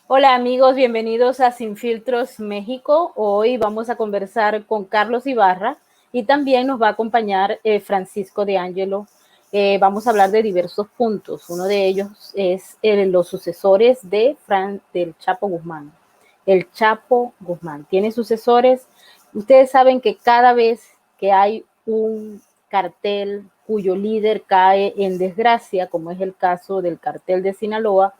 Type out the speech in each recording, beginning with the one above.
Hola amigos, bienvenidos a Sin Filtros México. Hoy vamos a conversar con Carlos Ibarra y también nos va a acompañar Francisco de Angelo. Vamos a hablar de diversos puntos. Uno de ellos es los sucesores del Chapo Guzmán. El Chapo Guzmán tiene sucesores. Ustedes saben que cada vez que hay un cartel cuyo líder cae en desgracia, como es el caso del cartel de Sinaloa,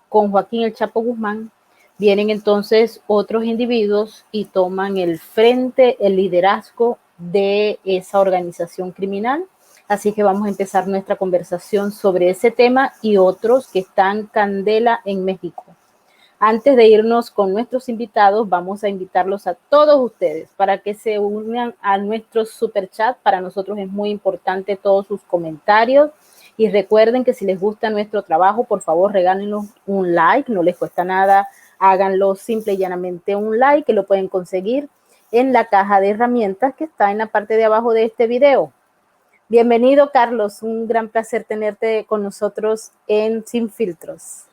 con Joaquín el Chapo Guzmán, vienen entonces otros individuos y toman el frente, el liderazgo de esa organización criminal. Así que vamos a empezar nuestra conversación sobre ese tema y otros que están candela en México. Antes de irnos con nuestros invitados, vamos a invitarlos a todos ustedes para que se unan a nuestro super chat. Para nosotros es muy importante todos sus comentarios. Y recuerden que si les gusta nuestro trabajo, por favor, regálenos un like, no les cuesta nada, háganlo simple y llanamente un like, que lo pueden conseguir en la caja de herramientas que está en la parte de abajo de este video. Bienvenido, Carlos, un gran placer tenerte con nosotros en Sin Filtros.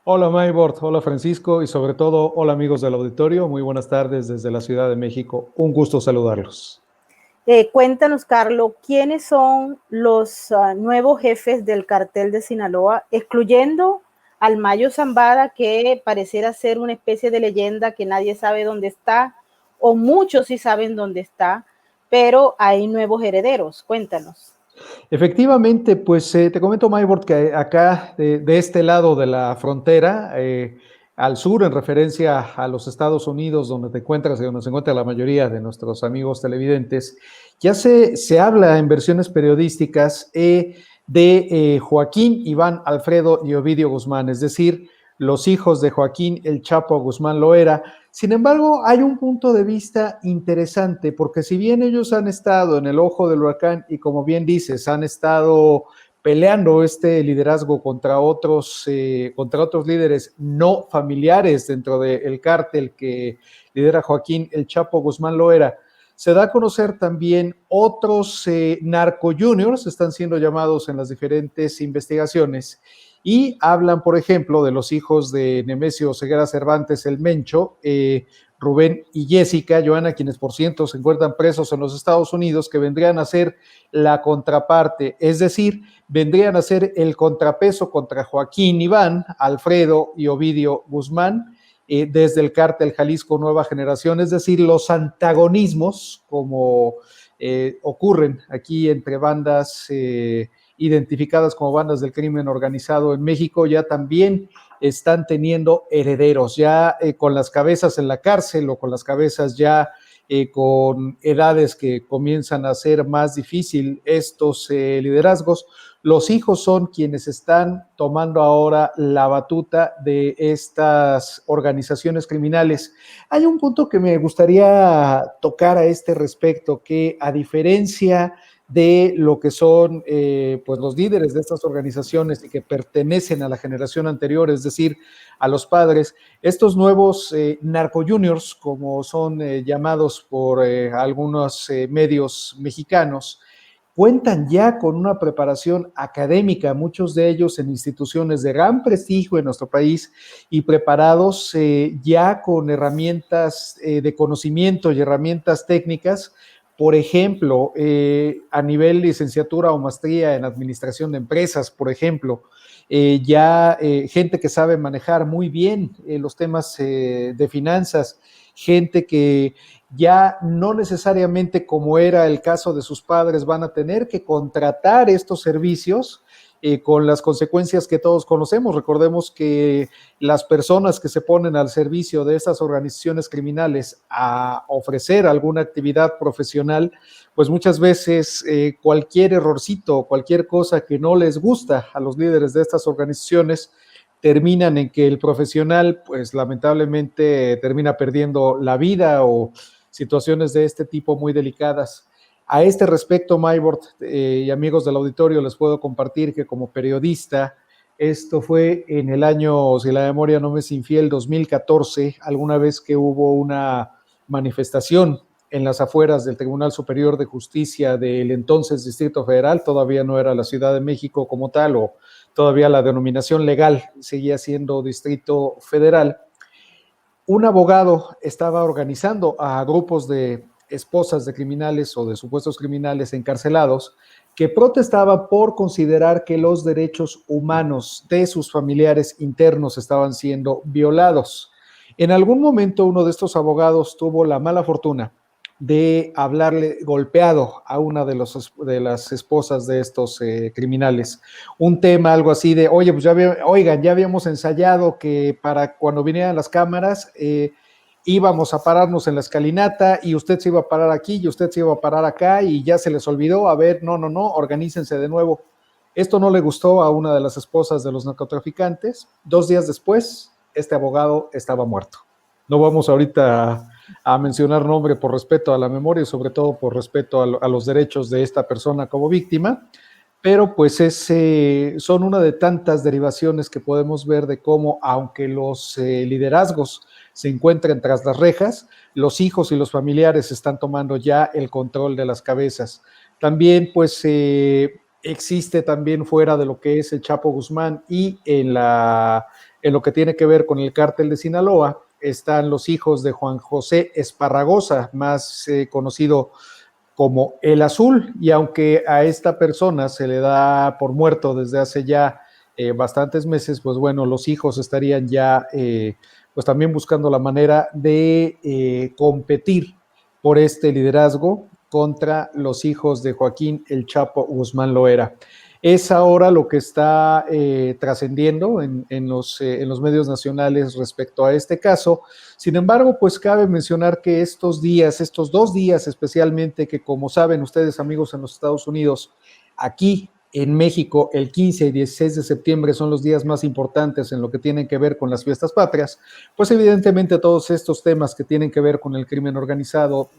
Hola Maybord, hola Francisco y sobre todo hola amigos del auditorio, muy buenas tardes desde la Ciudad de México, un gusto saludarlos. Cuéntanos, Carlos, ¿quiénes son los nuevos jefes del cartel de Sinaloa, excluyendo al Mayo Zambada, que pareciera ser una especie de leyenda que nadie sabe dónde está, o muchos sí saben dónde está, pero hay nuevos herederos? Cuéntanos. Efectivamente, pues te comento Maybord que acá de este lado de la frontera, al sur en referencia a los Estados Unidos, donde te encuentras y donde se encuentra la mayoría de nuestros amigos televidentes, ya se habla en versiones periodísticas de Joaquín, Iván, Alfredo y Ovidio Guzmán, es decir, los hijos de Joaquín el Chapo Guzmán Loera. Sin embargo, hay un punto de vista interesante, porque si bien ellos han estado en el ojo del huracán y como bien dices, han estado peleando este liderazgo contra otros líderes no familiares dentro del cártel que lidera Joaquín el Chapo Guzmán Loera, se da a conocer también otros narco juniors, están siendo llamados en las diferentes investigaciones, y hablan, por ejemplo, de los hijos de Nemesio Ceguera Cervantes, el Mencho, Rubén y Jessica, Joana, quienes por cierto se encuentran presos en los Estados Unidos, que vendrían a ser la contraparte, es decir, vendrían a ser el contrapeso contra Joaquín Iván, Alfredo y Ovidio Guzmán, desde el cártel Jalisco Nueva Generación, es decir, los antagonismos como ocurren aquí entre bandas identificadas como bandas del crimen organizado en México, ya también están teniendo herederos, ya con las cabezas en la cárcel o con las cabezas ya con edades que comienzan a ser más difícil estos liderazgos. Los hijos son quienes están tomando ahora la batuta de estas organizaciones criminales. Hay un punto que me gustaría tocar a este respecto, que a diferencia de lo que son pues los líderes de estas organizaciones y que pertenecen a la generación anterior, es decir, a los padres, estos nuevos narco juniors, como son llamados por algunos medios mexicanos, cuentan ya con una preparación académica, muchos de ellos en instituciones de gran prestigio en nuestro país y preparados ya con herramientas de conocimiento y herramientas técnicas. Por ejemplo, a nivel licenciatura o maestría en administración de empresas, por ejemplo, gente que sabe manejar muy bien los temas de finanzas, gente que ya no necesariamente, como era el caso de sus padres, van a tener que contratar estos servicios con las consecuencias que todos conocemos. Recordemos que las personas que se ponen al servicio de estas organizaciones criminales a ofrecer alguna actividad profesional, pues muchas veces cualquier errorcito, cualquier cosa que no les gusta a los líderes de estas organizaciones, terminan en que el profesional, pues lamentablemente termina perdiendo la vida o situaciones de este tipo muy delicadas. A este respecto, Maybord y amigos del auditorio, les puedo compartir que como periodista, esto fue en el año, si la memoria no me es infiel, 2014, alguna vez que hubo una manifestación en las afueras del Tribunal Superior de Justicia del entonces Distrito Federal, todavía no era la Ciudad de México como tal, o todavía la denominación legal seguía siendo Distrito Federal, un abogado estaba organizando a grupos de esposas de criminales o de supuestos criminales encarcelados que protestaban por considerar que los derechos humanos de sus familiares internos estaban siendo violados. En algún momento uno de estos abogados tuvo la mala fortuna de hablarle golpeado a una de las esposas de estos criminales. Un tema, algo así de, oye, pues oigan, ya habíamos ensayado que para cuando vinieran las cámaras íbamos a pararnos en la escalinata y usted se iba a parar aquí y usted se iba a parar acá y ya se les olvidó, a ver, no, organícense de nuevo. Esto no le gustó a una de las esposas de los narcotraficantes. 2 días después, este abogado estaba muerto. No vamos ahorita a mencionar nombre por respeto a la memoria y sobre todo por respeto a los derechos de esta persona como víctima, pero pues son una de tantas derivaciones que podemos ver de cómo, aunque los liderazgos se encuentren tras las rejas, los hijos y los familiares están tomando ya el control de las cabezas. También pues existe también fuera de lo que es el Chapo Guzmán y en lo que tiene que ver con el cártel de Sinaloa, están los hijos de Juan José Esparragosa, más conocido como el Azul, y aunque a esta persona se le da por muerto desde hace ya bastantes meses, pues bueno, los hijos estarían ya pues también buscando la manera de competir por este liderazgo contra los hijos de Joaquín El Chapo Guzmán Loera. Es ahora lo que está trascendiendo en los medios nacionales respecto a este caso. Sin embargo, pues cabe mencionar que estos 2 días especialmente, que como saben ustedes amigos en los Estados Unidos, aquí en México el 15 y 16 de septiembre son los días más importantes en lo que tienen que ver con las fiestas patrias, pues evidentemente todos estos temas que tienen que ver con el crimen organizado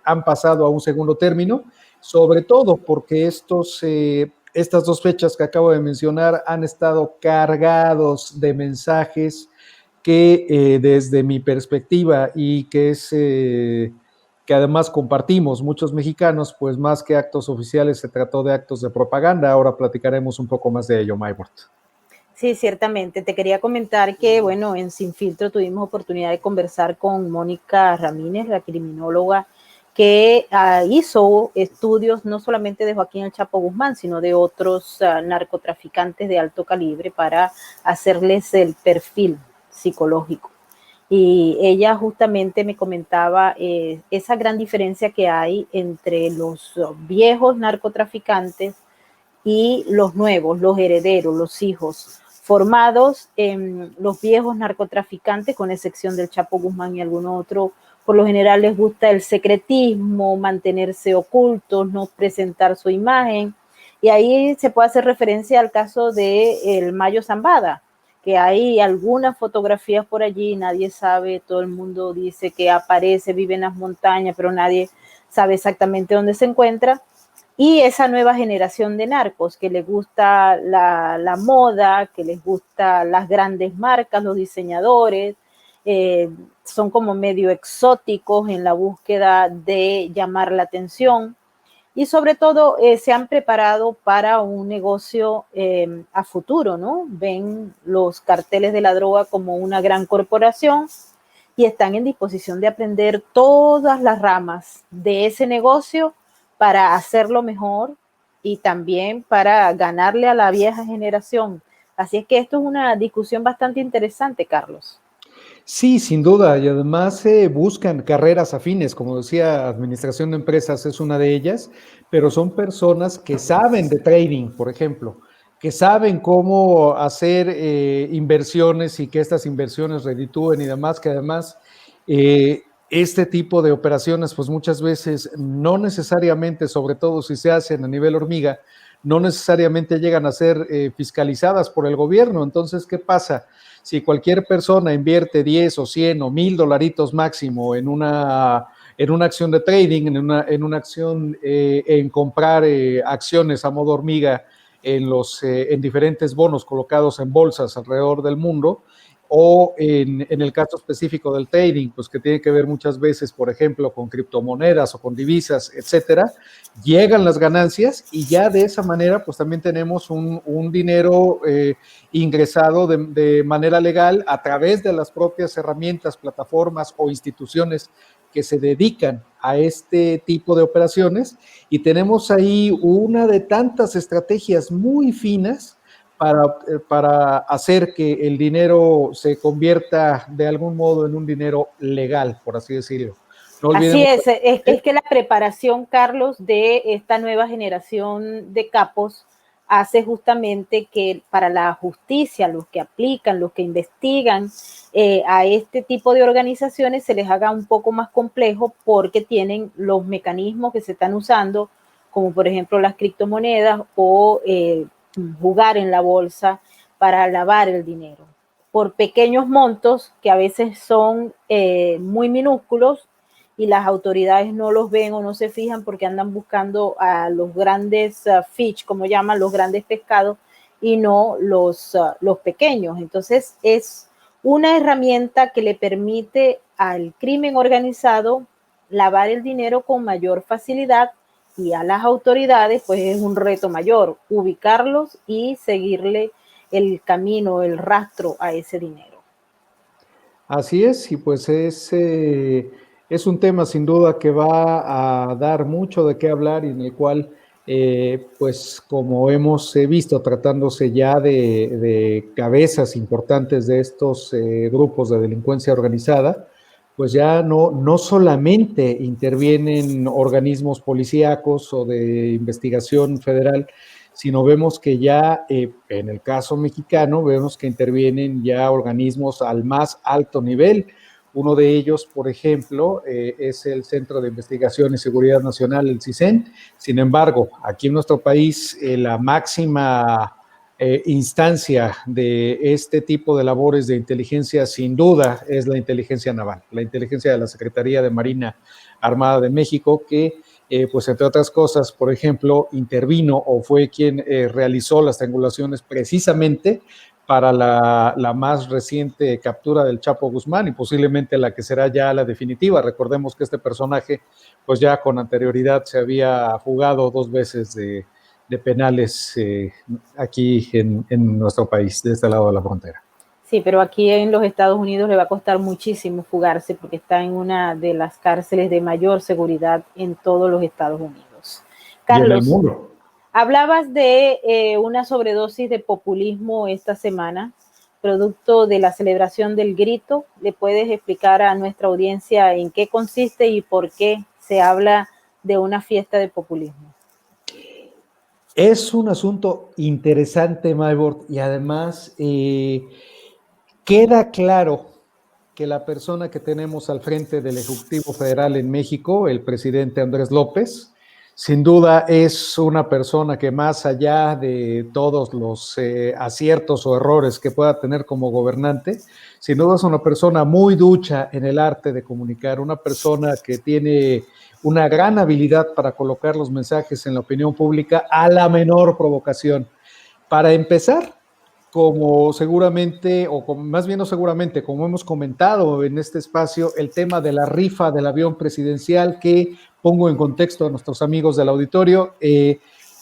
han pasado a un segundo término, sobre todo porque estas 2 fechas que acabo de mencionar han estado cargados de mensajes que desde mi perspectiva y que además compartimos muchos mexicanos, pues más que actos oficiales se trató de actos de propaganda. Ahora platicaremos un poco más de ello, Maybert. Sí, ciertamente. Te quería comentar que, bueno, en Sin Filtro tuvimos oportunidad de conversar con Mónica Ramírez, la criminóloga que hizo estudios no solamente de Joaquín El Chapo Guzmán, sino de otros narcotraficantes de alto calibre para hacerles el perfil psicológico. Y ella justamente me comentaba esa gran diferencia que hay entre los viejos narcotraficantes y los nuevos, los herederos, los hijos, formados en los viejos narcotraficantes, con excepción del Chapo Guzmán y alguno otro. Por lo general les gusta el secretismo, mantenerse ocultos, no presentar su imagen. Y ahí se puede hacer referencia al caso de el Mayo Zambada, que hay algunas fotografías por allí, nadie sabe, todo el mundo dice que aparece, vive en las montañas, pero nadie sabe exactamente dónde se encuentra. Y esa nueva generación de narcos que les gusta la moda, que les gusta las grandes marcas, los diseñadores, son como medio exóticos en la búsqueda de llamar la atención y sobre todo se han preparado para un negocio a futuro, ¿no? Ven los carteles de la droga como una gran corporación y están en disposición de aprender todas las ramas de ese negocio para hacerlo mejor y también para ganarle a la vieja generación. Así es que esto es una discusión bastante interesante, Carlos. Sí, sin duda, y además buscan carreras afines, como decía, administración de empresas es una de ellas, pero son personas que saben de trading, por ejemplo, que saben cómo hacer inversiones y que estas inversiones reditúen y demás, que además este tipo de operaciones, pues muchas veces no necesariamente, sobre todo si se hacen a nivel hormiga, no necesariamente llegan a ser fiscalizadas por el gobierno. Entonces, ¿qué pasa? Si cualquier persona invierte 10 o 100 o 1000 dolaritos máximo en una acción de trading, en una acción en comprar acciones a modo hormiga en diferentes bonos colocados en bolsas alrededor del mundo, o en el caso específico del trading, pues que tiene que ver muchas veces, por ejemplo, con criptomonedas o con divisas, etcétera, llegan las ganancias y ya de esa manera, pues también tenemos un dinero ingresado de manera legal a través de las propias herramientas, plataformas o instituciones que se dedican a este tipo de operaciones, y tenemos ahí una de tantas estrategias muy finas para hacer que el dinero se convierta de algún modo en un dinero legal, por así decirlo. No Así olvidemos es que la preparación, Carlos, de esta nueva generación de capos hace justamente que para la justicia, los que aplican, los que investigan a este tipo de organizaciones, se les haga un poco más complejo porque tienen los mecanismos que se están usando, como por ejemplo las criptomonedas o jugar en la bolsa para lavar el dinero por pequeños montos que a veces son muy minúsculos y las autoridades no los ven o no se fijan porque andan buscando a los grandes fish, como llaman, los grandes pescados, y no los pequeños. Entonces es una herramienta que le permite al crimen organizado lavar el dinero con mayor facilidad, y a las autoridades pues es un reto mayor ubicarlos y seguirle el camino, el rastro a ese dinero. Así es, y pues es un tema sin duda que va a dar mucho de qué hablar y en el cual, pues como hemos visto, tratándose ya de cabezas importantes de estos grupos de delincuencia organizada, pues ya no solamente intervienen organismos policíacos o de investigación federal, sino vemos que ya en el caso mexicano vemos que intervienen ya organismos al más alto nivel. Uno de ellos, por ejemplo, es el Centro de Investigación y Seguridad Nacional, el CISEN. Sin embargo, aquí en nuestro país, la máxima instancia de este tipo de labores de inteligencia, sin duda, es la inteligencia naval, la inteligencia de la Secretaría de Marina Armada de México, que pues entre otras cosas, por ejemplo, intervino o fue quien realizó las triangulaciones precisamente para la más reciente captura del Chapo Guzmán y posiblemente la que será ya la definitiva. Recordemos que este personaje, pues ya con anterioridad se había fugado 2 veces de penales aquí en nuestro país, de este lado de la frontera. Sí, pero aquí en los Estados Unidos le va a costar muchísimo fugarse porque está en una de las cárceles de mayor seguridad en todos los Estados Unidos. Y en el Carlos, mundo. hablabas de una sobredosis de populismo esta semana, producto de la celebración del grito. ¿Le puedes explicar a nuestra audiencia en qué consiste y por qué se habla de una fiesta de populismo? Es un asunto interesante, Maybord, y además queda claro que la persona que tenemos al frente del Ejecutivo Federal en México, el presidente Andrés López, sin duda es una persona que más allá de todos los aciertos o errores que pueda tener como gobernante, sin duda es una persona muy ducha en el arte de comunicar, una persona que tiene una gran habilidad para colocar los mensajes en la opinión pública a la menor provocación. Para empezar, como seguramente, o como, más bien no seguramente, como hemos comentado en este espacio, el tema de la rifa del avión presidencial, que pongo en contexto a nuestros amigos del auditorio,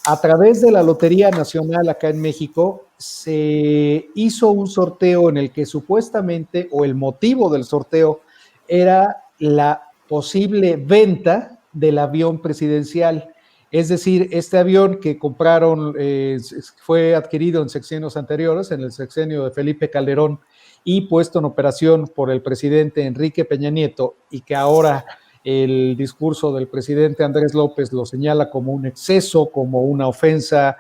a través de la Lotería Nacional acá en México, se hizo un sorteo en el que supuestamente, o el motivo del sorteo, era la posible venta del avión presidencial. Es decir, este avión que compraron fue adquirido en sexenios anteriores, en el sexenio de Felipe Calderón y puesto en operación por el presidente Enrique Peña Nieto, y que ahora el discurso del presidente Andrés López lo señala como un exceso, como una ofensa,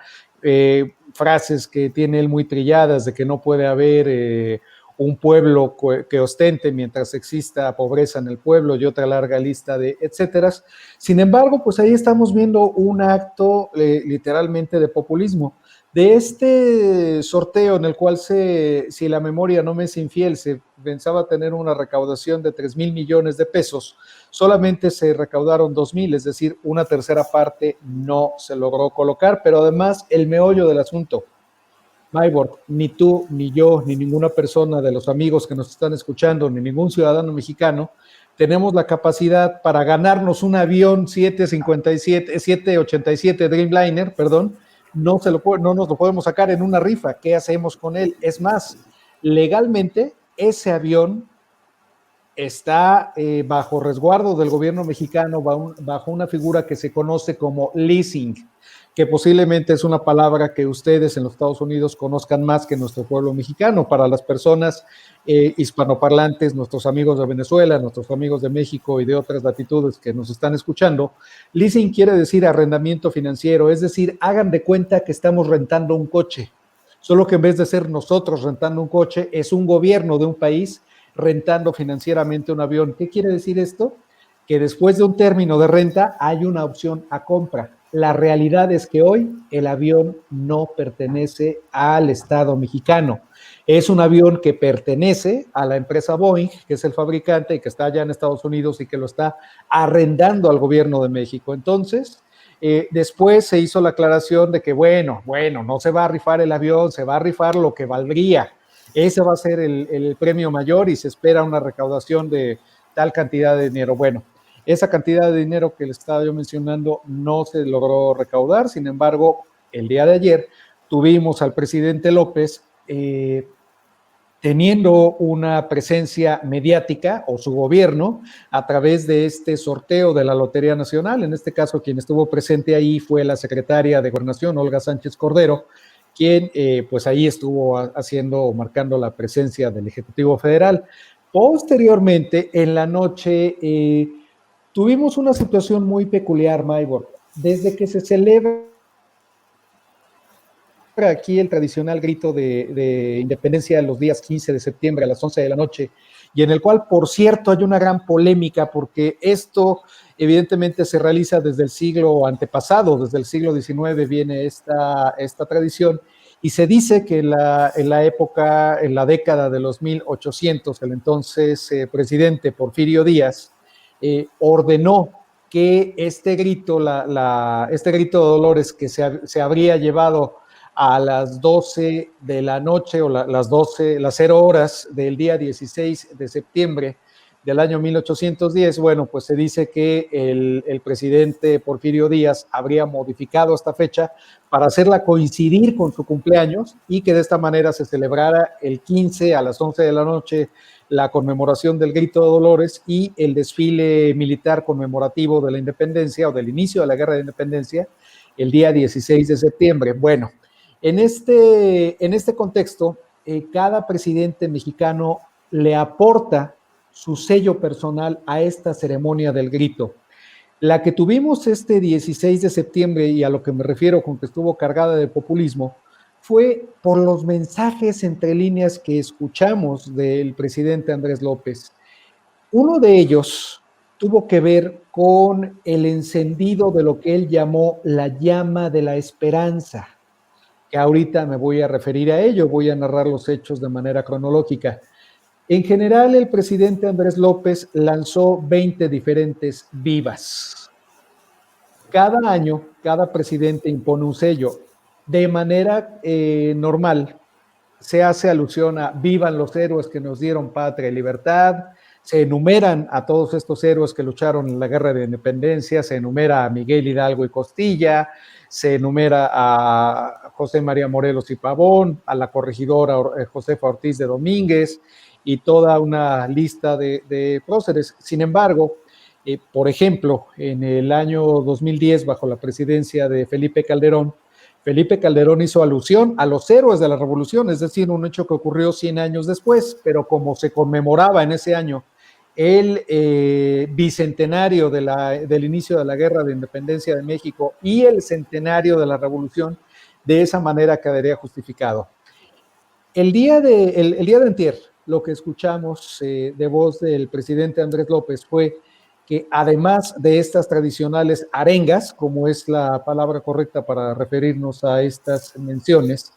frases que tiene él muy trilladas de que no puede haber un pueblo que ostente mientras exista pobreza en el pueblo y otra larga lista de etcétera. Sin embargo, pues ahí estamos viendo un acto literalmente de populismo. De este sorteo en el cual si la memoria no me es infiel, se pensaba tener una recaudación de 3,000 millones de pesos, solamente se recaudaron 2,000, es decir, una tercera parte no se logró colocar, pero además el meollo del asunto. Maybor, ni tú, ni yo, ni ninguna persona de los amigos que nos están escuchando, ni ningún ciudadano mexicano, tenemos la capacidad para ganarnos un avión 787 Dreamliner, perdón, no nos lo podemos sacar en una rifa. ¿Qué hacemos con él? Es más, legalmente ese avión está bajo resguardo del gobierno mexicano, bajo una figura que se conoce como leasing, que posiblemente es una palabra que ustedes en los Estados Unidos conozcan más que nuestro pueblo mexicano. Para las personas hispanoparlantes, nuestros amigos de Venezuela, nuestros amigos de México y de otras latitudes que nos están escuchando, leasing quiere decir arrendamiento financiero, es decir, hagan de cuenta que estamos rentando un coche, solo que en vez de ser nosotros rentando un coche, es un gobierno de un país rentando financieramente un avión. ¿Qué quiere decir esto? Que después de un término de renta hay una opción a compra. La realidad es que hoy el avión no pertenece al Estado mexicano. Es un avión que pertenece a la empresa Boeing, que es el fabricante y que está allá en Estados Unidos y que lo está arrendando al gobierno de México. Entonces, después se hizo la aclaración de que, bueno, no se va a rifar el avión, se va a rifar lo que valdría. Ese va a ser el premio mayor y se espera una recaudación de tal cantidad de dinero. Bueno, esa cantidad de dinero que les estaba yo mencionando no se logró recaudar. Sin embargo, el día de ayer tuvimos al presidente López teniendo una presencia mediática, o su gobierno, a través de este sorteo de la Lotería Nacional. En este caso, quien estuvo presente ahí fue la secretaria de Gobernación, Olga Sánchez Cordero, quien pues ahí estuvo haciendo o marcando la presencia del Ejecutivo Federal. Posteriormente, en la noche, tuvimos una situación muy peculiar, Maybor. Desde que se celebra aquí el tradicional grito de independencia los días 15 de septiembre a las 11 de la noche, y en el cual, por cierto, hay una gran polémica porque esto evidentemente se realiza desde el siglo antepasado, desde el siglo XIX viene esta tradición, y se dice que en la época, en la década de los 1800, el entonces presidente Porfirio Díaz ordenó que este grito, este grito de Dolores que se habría llevado a las 12 de la noche o las 0 horas del día 16 de septiembre del año 1810, bueno, pues se dice que el presidente Porfirio Díaz habría modificado esta fecha para hacerla coincidir con su cumpleaños y que de esta manera se celebrara el 15 a las 11 de la noche la conmemoración del Grito de Dolores y el desfile militar conmemorativo de la independencia o del inicio de la Guerra de Independencia el día 16 de septiembre. Bueno, en este contexto, cada presidente mexicano le aporta su sello personal a esta ceremonia del grito. La que tuvimos este 16 de septiembre, y a lo que me refiero con que estuvo cargada de populismo, fue por los mensajes entre líneas que escuchamos del presidente Andrés López. Uno de ellos tuvo que ver con el encendido de lo que él llamó la llama de la esperanza, que ahorita me voy a referir a ello, voy a narrar los hechos de manera cronológica. En general, el presidente Andrés López lanzó 20 diferentes vivas. Cada año, cada presidente impone un sello. De manera normal, se hace alusión a vivan los héroes que nos dieron patria y libertad, se enumeran a todos estos héroes que lucharon en la Guerra de Independencia, se enumera a Miguel Hidalgo y Costilla, se enumera a José María Morelos y Pavón, a la corregidora Josefa Ortiz de Domínguez y toda una lista de próceres. Sin embargo, por ejemplo, en el año 2010, bajo la presidencia de Felipe Calderón hizo alusión a los héroes de la revolución, es decir, un hecho que ocurrió 100 años después, pero como se conmemoraba en ese año el bicentenario del inicio de la Guerra de Independencia de México y el centenario de la revolución, de esa manera quedaría justificado. El día de antier, lo que escuchamos de voz del presidente Andrés López fue que además de estas tradicionales arengas, como es la palabra correcta para referirnos a estas menciones,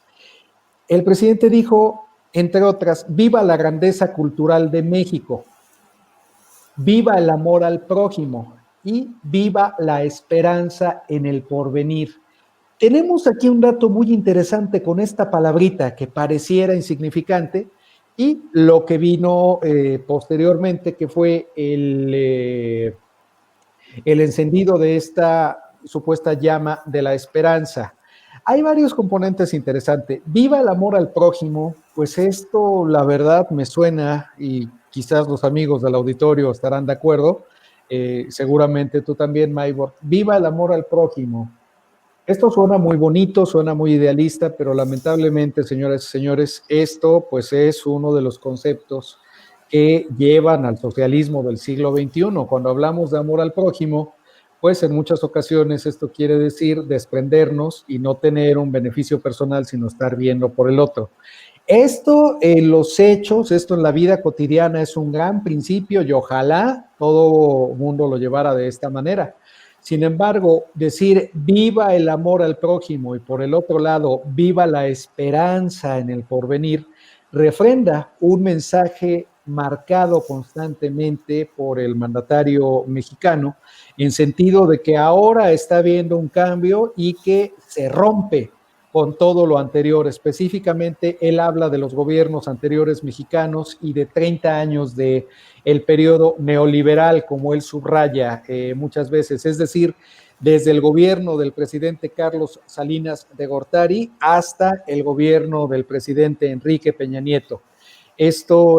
el presidente dijo, entre otras, viva la grandeza cultural de México, viva el amor al prójimo y viva la esperanza en el porvenir. Tenemos aquí un dato muy interesante con esta palabrita que pareciera insignificante y lo que vino posteriormente, que fue el encendido de esta supuesta llama de la esperanza. Hay varios componentes interesantes. Viva el amor al prójimo, pues esto la verdad me suena y quizás los amigos del auditorio estarán de acuerdo, seguramente tú también, Maybor. Viva el amor al prójimo. Esto suena muy bonito, suena muy idealista, pero lamentablemente, señoras y señores, esto pues es uno de los conceptos que llevan al socialismo del siglo XXI. Cuando hablamos de amor al prójimo, pues en muchas ocasiones esto quiere decir desprendernos y no tener un beneficio personal, sino estar viendo por el otro. Esto en los hechos, esto en la vida cotidiana es un gran principio y ojalá todo mundo lo llevara de esta manera. Sin embargo, decir viva el amor al prójimo y por el otro lado viva la esperanza en el porvenir, refrenda un mensaje marcado constantemente por el mandatario mexicano en sentido de que ahora está habiendo un cambio y que se rompe con todo lo anterior. Específicamente, él habla de los gobiernos anteriores mexicanos y de 30 años de el periodo neoliberal, como él subraya muchas veces, es decir, desde el gobierno del presidente Carlos Salinas de Gortari hasta el gobierno del presidente Enrique Peña Nieto. Esto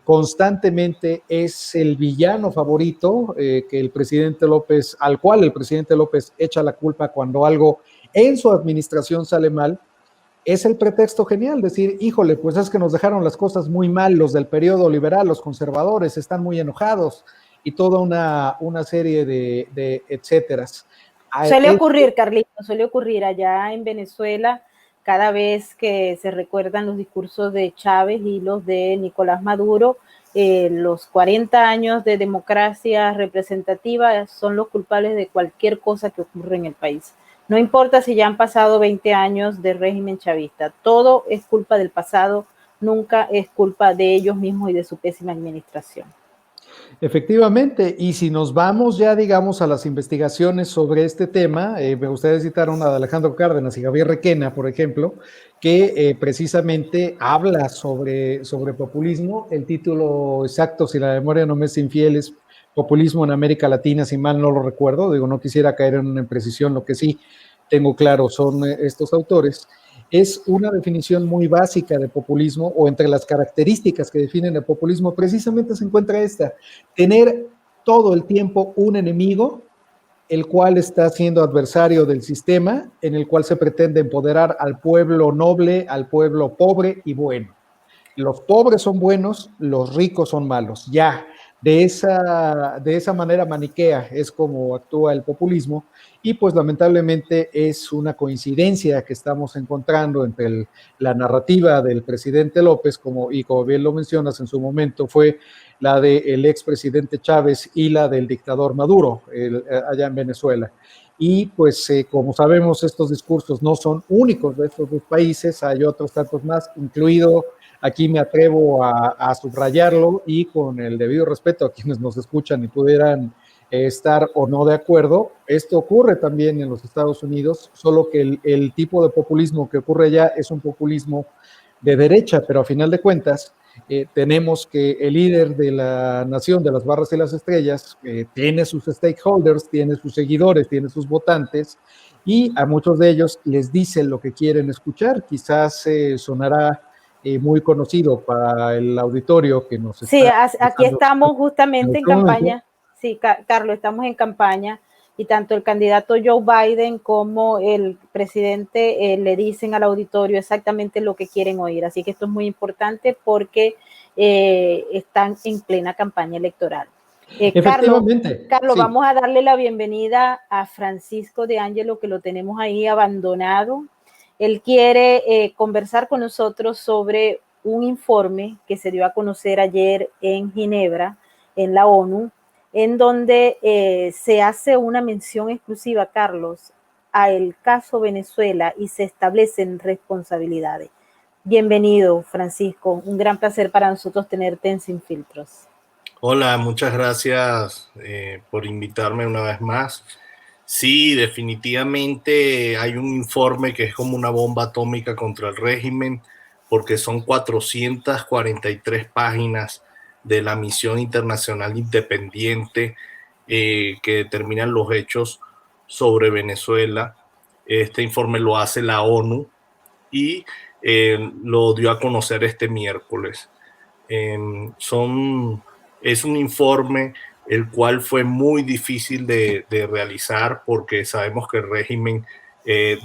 constantemente es el villano favorito que el presidente López, al cual el presidente López echa la culpa cuando algo en su administración sale mal. Es el pretexto genial, decir, híjole, pues es que nos dejaron las cosas muy mal los del periodo liberal, los conservadores están muy enojados y toda una serie de etcéteras. Suele ocurrir, Carlitos, suele ocurrir allá en Venezuela cada vez que se recuerdan los discursos de Chávez y los de Nicolás Maduro, los 40 años de democracia representativa son los culpables de cualquier cosa que ocurre en el país. No importa si ya han pasado 20 años de régimen chavista, todo es culpa del pasado, nunca es culpa de ellos mismos y de su pésima administración. Efectivamente, y si nos vamos ya, digamos, a las investigaciones sobre este tema, me gustaría citar una de Alejandro Cárdenas y Javier Requena, por ejemplo, que precisamente habla sobre populismo. El título exacto, si la memoria no me es infiel, es Populismo en América Latina, si mal no lo recuerdo. Digo, no quisiera caer en una imprecisión, lo que sí tengo claro son estos autores. Es una definición muy básica de populismo, o entre las características que definen el populismo precisamente se encuentra esta: tener todo el tiempo un enemigo, el cual está siendo adversario del sistema, en el cual se pretende empoderar al pueblo noble, al pueblo pobre y bueno. Los pobres son buenos, los ricos son malos. Ya, de esa manera maniquea es como actúa el populismo, y pues lamentablemente es una coincidencia que estamos encontrando entre la narrativa del presidente López, como bien lo mencionas en su momento, fue la del expresidente Chávez y la del dictador Maduro allá en Venezuela. Y pues como sabemos, estos discursos no son únicos de estos dos países, hay otros tantos más, incluido, aquí me atrevo a subrayarlo y con el debido respeto a quienes nos escuchan y pudieran estar o no de acuerdo, esto ocurre también en los Estados Unidos, solo que el tipo de populismo que ocurre allá es un populismo de derecha, pero a final de cuentas tenemos que el líder de la nación de las barras y las estrellas tiene sus stakeholders, tiene sus seguidores, tiene sus votantes, y a muchos de ellos les dice lo que quieren escuchar. Quizás sonará muy conocido para el auditorio que nos está... Sí, aquí estamos justamente en campaña. Sí, Carlos, estamos en campaña y tanto el candidato Joe Biden como el presidente le dicen al auditorio exactamente lo que quieren oír. Así que esto es muy importante porque están en plena campaña electoral. Efectivamente. Carlos, sí. Vamos a darle la bienvenida a Francisco de Ángelo, que lo tenemos ahí abandonado. Él quiere conversar con nosotros sobre un informe que se dio a conocer ayer en Ginebra, en la ONU, en donde se hace una mención exclusiva, Carlos, al caso Venezuela y se establecen responsabilidades. Bienvenido, Francisco. Un gran placer para nosotros tenerte en Sin Filtros. Hola, muchas gracias por invitarme una vez más. Sí, definitivamente hay un informe que es como una bomba atómica contra el régimen, porque son 443 páginas de la misión internacional independiente que determinan los hechos sobre Venezuela. Este informe lo hace la ONU y lo dio a conocer este miércoles. Eh, son, es un informe el cual fue muy difícil de realizar porque sabemos que el régimen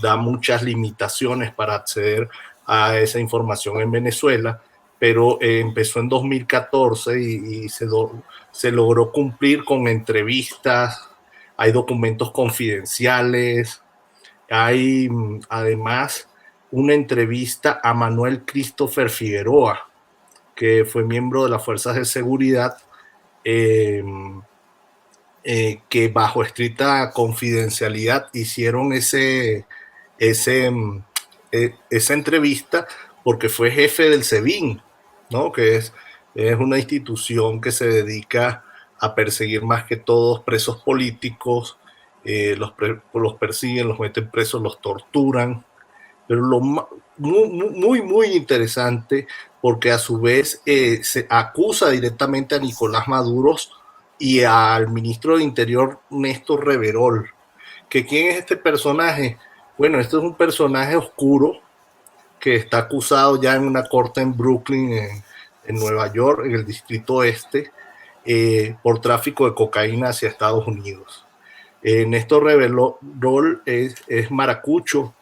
da muchas limitaciones para acceder a esa información en Venezuela, pero empezó en 2014 y se logró cumplir con entrevistas, hay documentos confidenciales, hay además una entrevista a Manuel Christopher Figueroa, que fue miembro de las fuerzas de seguridad, eh, que bajo estricta confidencialidad hicieron ese, esa entrevista porque fue jefe del SEBIN, ¿no? Que es una institución que se dedica a perseguir más que todos presos políticos, los persiguen, los meten presos, los torturan, pero muy interesante porque a su vez se acusa directamente a Nicolás Maduro y al ministro de Interior Néstor Reverol. ¿Que quién es este personaje? Bueno, este es un personaje oscuro que está acusado ya en una corte en Brooklyn, en Nueva York, en el distrito este, por tráfico de cocaína hacia Estados Unidos. Néstor Reverol es maracucho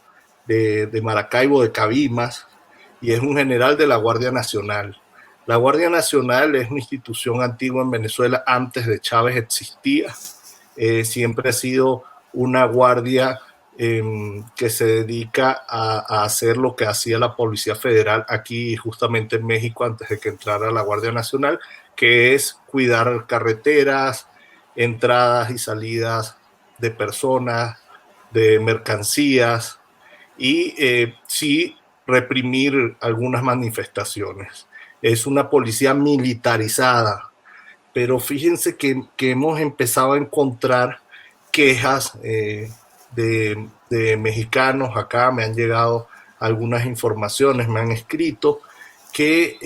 de Maracaibo, de Cabimas, y es un general de la Guardia Nacional. La Guardia Nacional es una institución antigua en Venezuela, antes de Chávez existía. Siempre ha sido una guardia que se dedica a hacer lo que hacía la Policía Federal aquí justamente en México antes de que entrara la Guardia Nacional, que es cuidar carreteras, entradas y salidas de personas, de mercancías, y sí reprimir algunas manifestaciones. Es una policía militarizada, pero fíjense que hemos empezado a encontrar quejas de mexicanos. Acá me han llegado algunas informaciones, me han escrito que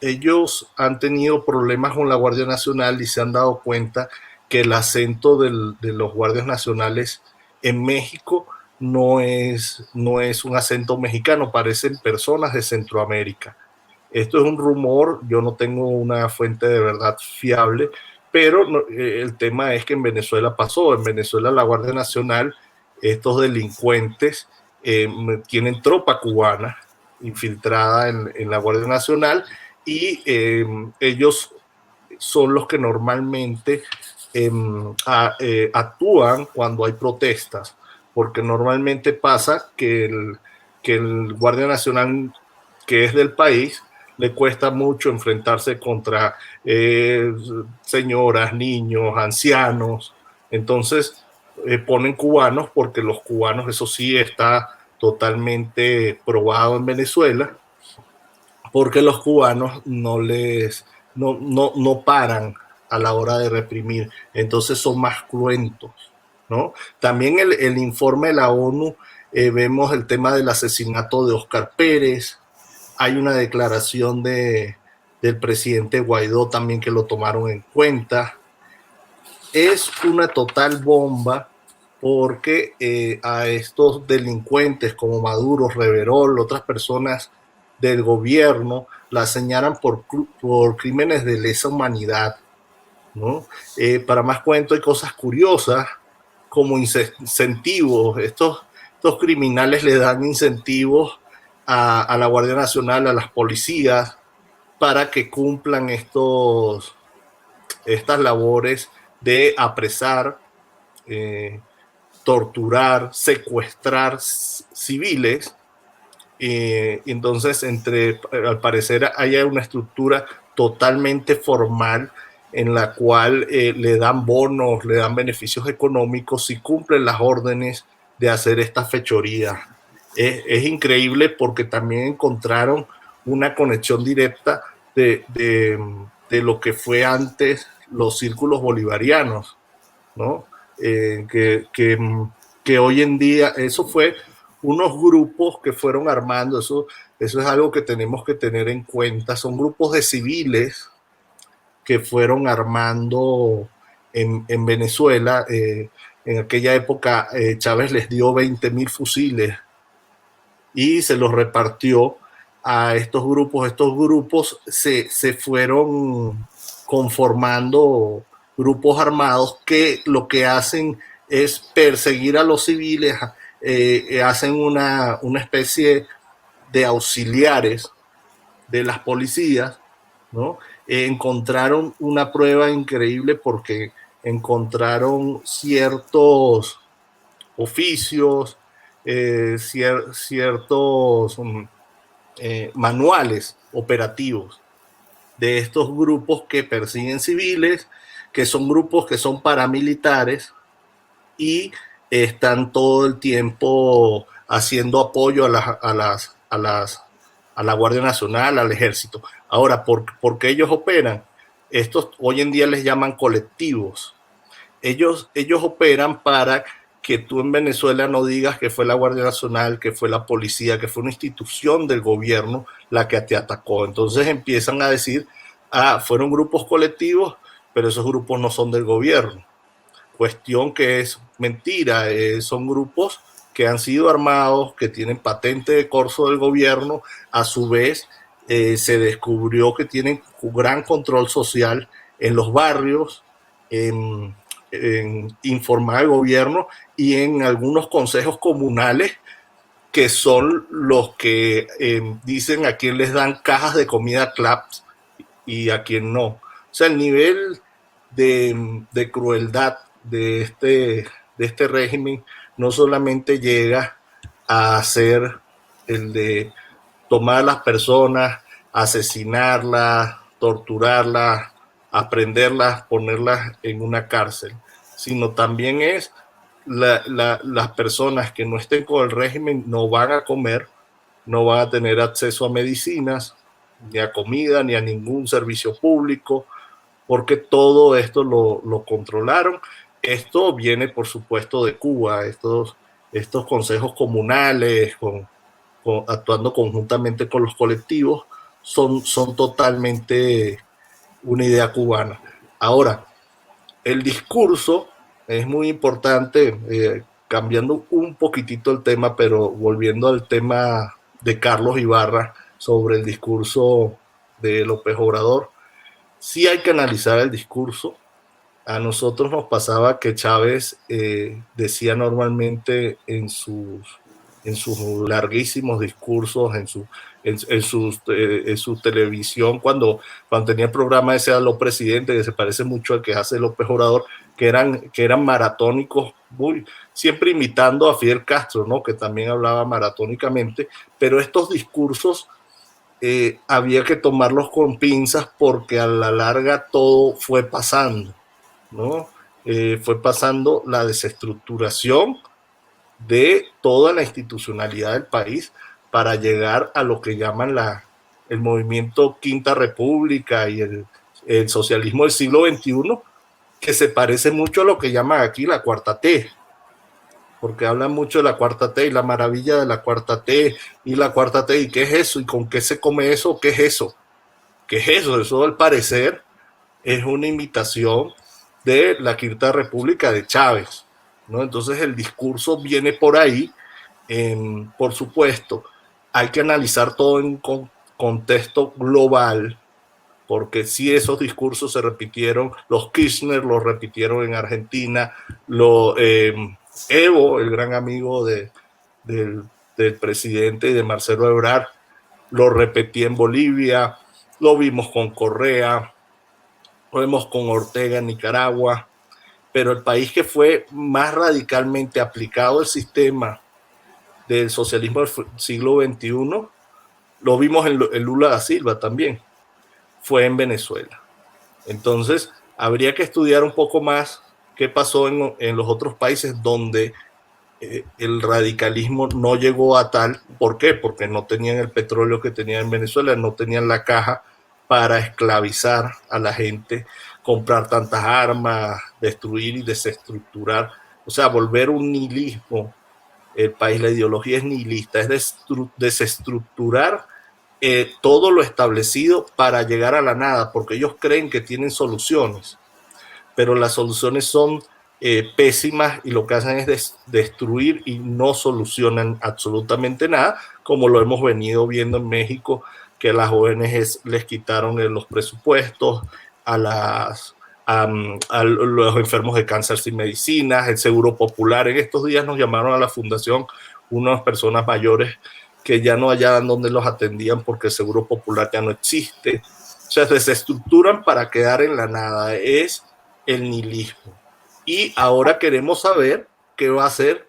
ellos han tenido problemas con la Guardia Nacional y se han dado cuenta que el acento de los guardias nacionales en México no es un acento mexicano, parecen personas de Centroamérica. Esto es un rumor, yo no tengo una fuente de verdad fiable, pero el tema es que en Venezuela pasó. En Venezuela la Guardia Nacional, estos delincuentes tienen tropa cubana infiltrada en la Guardia Nacional y ellos son los que normalmente actúan cuando hay protestas, porque normalmente pasa que el Guardia Nacional que es del país le cuesta mucho enfrentarse contra señoras, niños, ancianos. Entonces ponen cubanos porque los cubanos, eso sí está totalmente probado en Venezuela, porque los cubanos no paran a la hora de reprimir, entonces son más cruentos, ¿no? También el informe de la ONU, vemos el tema del asesinato de Oscar Pérez, hay una declaración del presidente Guaidó también que lo tomaron en cuenta. Es una total bomba porque a estos delincuentes como Maduro, Reverol, otras personas del gobierno la señalan por crímenes de lesa humanidad, ¿no? Para más cuento hay cosas curiosas como incentivos. Estos criminales le dan incentivos a la Guardia Nacional, a las policías, para que cumplan estas labores de apresar, eh, torturar, secuestrar civiles. Entonces, al parecer, hay una estructura totalmente formal en la cual le dan bonos, le dan beneficios económicos si cumplen las órdenes de hacer esta fechoría. Es increíble porque también encontraron una conexión directa de lo que fue antes los círculos bolivarianos, ¿no? que hoy en día, eso fue unos grupos que fueron armando, eso es algo que tenemos que tener en cuenta, son grupos de civiles que fueron armando en Venezuela. En aquella época Chávez les dio 20.000 fusiles y se los repartió a estos grupos. Estos grupos se fueron conformando grupos armados que lo que hacen es perseguir a los civiles, hacen una especie de auxiliares de las policías, ¿no? Encontraron una prueba increíble porque encontraron ciertos oficios, ciertos manuales operativos de estos grupos que persiguen civiles, que son grupos que son paramilitares y están todo el tiempo haciendo apoyo a la Guardia Nacional, al Ejército. Ahora, ¿por qué ellos operan? Estos hoy en día les llaman colectivos. Ellos operan para que tú en Venezuela no digas que fue la Guardia Nacional, que fue la policía, que fue una institución del gobierno la que te atacó. Entonces empiezan a decir, fueron grupos colectivos, pero esos grupos no son del gobierno. Cuestión que es mentira, son grupos que han sido armados, que tienen patente de corso del gobierno. A su vez, se descubrió que tienen un gran control social en los barrios, en informar al gobierno y en algunos consejos comunales que son los que dicen a quién les dan cajas de comida CLAPS y a quién no. O sea, el nivel de crueldad de este régimen no solamente llega a ser el de tomar a las personas, asesinarlas, torturarlas, aprenderlas, ponerlas en una cárcel, sino también es las personas que no estén con el régimen no van a comer, no van a tener acceso a medicinas, ni a comida, ni a ningún servicio público, porque todo esto lo controlaron. Esto viene, por supuesto, de Cuba, estos consejos comunales, actuando conjuntamente con los colectivos, son totalmente una idea cubana. Ahora, el discurso es muy importante, cambiando un poquitito el tema, pero volviendo al tema de Carlos Ibarra sobre el discurso de López Obrador. Sí hay que analizar el discurso. A nosotros nos pasaba que Chávez decía normalmente en sus larguísimos discursos, en su televisión, cuando tenía el programa ese Aló Presidente, que se parece mucho al que hace López Obrador, que eran maratónicos, siempre imitando a Fidel Castro, ¿no? Que también hablaba maratónicamente, pero estos discursos había que tomarlos con pinzas porque a la larga todo fue pasando, ¿no? Fue pasando la desestructuración de toda la institucionalidad del país para llegar a lo que llaman el movimiento Quinta República y el socialismo del siglo XXI, que se parece mucho a lo que llaman aquí la Cuarta T, porque hablan mucho de la Cuarta T y la maravilla de la Cuarta T y la Cuarta T, y qué es eso, y con qué se come eso, qué es eso, qué es eso. Eso al parecer es una imitación de la Quinta República de Chávez, ¿no? Entonces el discurso viene por ahí. Por supuesto, hay que analizar todo en contexto global, porque si esos discursos se repitieron, los Kirchner los repitieron en Argentina, Evo, el gran amigo del presidente y de Marcelo Ebrard, lo repetía en Bolivia, lo vimos con Correa, lo vemos con Ortega en Nicaragua, pero el país que fue más radicalmente aplicado el sistema del socialismo del siglo XXI, lo vimos en Lula da Silva también, fue en Venezuela. Entonces, habría que estudiar un poco más qué pasó en los otros países donde el radicalismo no llegó a tal. ¿Por qué? Porque no tenían el petróleo que tenían en Venezuela, no tenían la caja para esclavizar a la gente, comprar tantas armas, destruir y desestructurar, o sea, volver un nihilismo el país. La ideología es nihilista, es desestructurar todo lo establecido para llegar a la nada, porque ellos creen que tienen soluciones, pero las soluciones son pésimas y lo que hacen es destruir y no solucionan absolutamente nada, como lo hemos venido viendo en México, que a las ONGs les quitaron los presupuestos, a los enfermos de cáncer sin medicinas, el seguro popular. En estos días nos llamaron a la fundación unas personas mayores que ya no hallaban donde los atendían porque el seguro popular ya no existe. O sea, se desestructuran para quedar en la nada. Es el nihilismo. Y ahora queremos saber qué va a hacer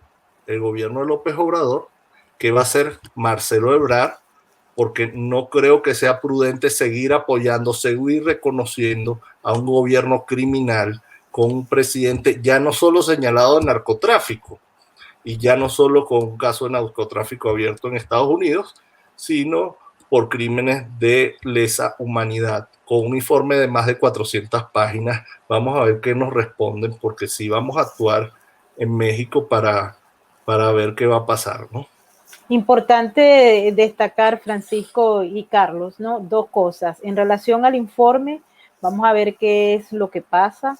el gobierno de López Obrador, qué va a hacer Marcelo Ebrard, porque no creo que sea prudente seguir apoyando, seguir reconociendo a un gobierno criminal con un presidente ya no solo señalado de narcotráfico y ya no solo con un caso de narcotráfico abierto en Estados Unidos, sino por crímenes de lesa humanidad, con un informe de más de 400 páginas. Vamos a ver qué nos responden, porque sí vamos a actuar en México para ver qué va a pasar, ¿no? Importante destacar, Francisco y Carlos, ¿no? Dos cosas. En relación al informe, vamos a ver qué es lo que pasa.